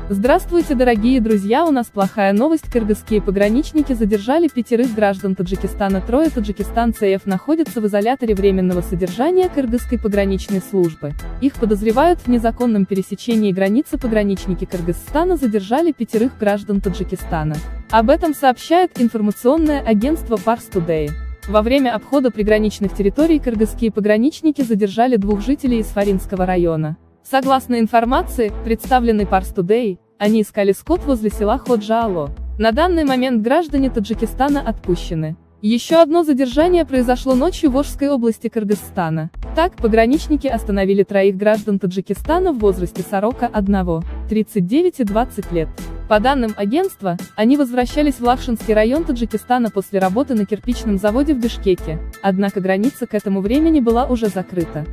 Здравствуйте, дорогие друзья, у нас плохая новость. Кыргызские пограничники задержали 5 граждан Таджикистана. Трое таджикистанцев находятся в изоляторе временного содержания Кыргызской пограничной службы. Их подозревают в незаконном пересечении границы. Пограничники Кыргызстана задержали 5 граждан Таджикистана. Об этом сообщает информационное агентство Pars Today. Во время обхода приграничных территорий кыргызские пограничники задержали 2 жителей из Фаринского района. Согласно информации, представленной Pars Today, они искали скот возле села Ходжа-Ало. На данный момент граждане Таджикистана отпущены. Еще одно задержание произошло ночью в Ошской области Кыргызстана. Так, пограничники остановили 3 граждан Таджикистана в возрасте 41, 39 и 20 лет. По данным агентства, они возвращались в Лахшинский район Таджикистана после работы на кирпичном заводе в Бишкеке, однако граница к этому времени была уже закрыта.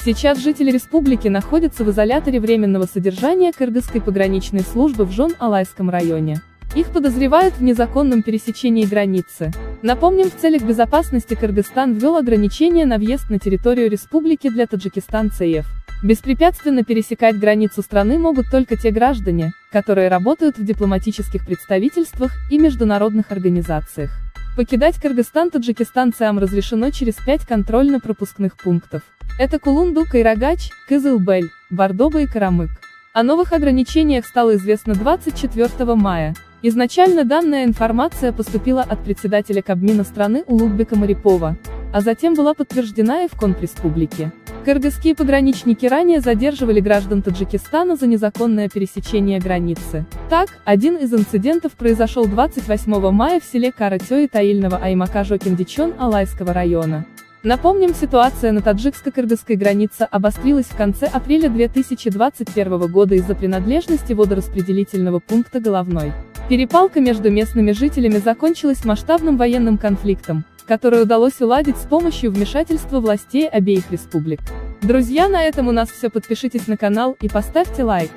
Сейчас жители республики находятся в изоляторе временного содержания Кыргызской пограничной службы в Жон-Алайском районе. Их подозревают в незаконном пересечении границы. Напомним, в целях безопасности Кыргызстан ввел ограничения на въезд на территорию республики для таджикистанцев. Беспрепятственно пересекать границу страны могут только те граждане, которые работают в дипломатических представительствах и международных организациях. Покидать Кыргызстан таджикистанцам разрешено через 5 контрольно-пропускных пунктов. Это Кулунду, Кайрагач, Кызылбель, Бардоба и Карамык. О новых ограничениях стало известно 24 мая. Изначально данная информация поступила от председателя Кабмина страны Улугбека Марипова, а затем была подтверждена и в Конпреспублике. Кыргызские пограничники ранее задерживали граждан Таджикистана за незаконное пересечение границы. Так, один из инцидентов произошел 28 мая в селе Каратёй Таильного аймака Жокиндичон-Алайского района. Напомним, ситуация на таджикско-кыргызской границе обострилась в конце апреля 2021 года из-за принадлежности водораспределительного пункта Головной. Перепалка между местными жителями закончилась масштабным военным конфликтом, который удалось уладить с помощью вмешательства властей обеих республик. Друзья, на этом у нас все. Подпишитесь на канал и поставьте лайк.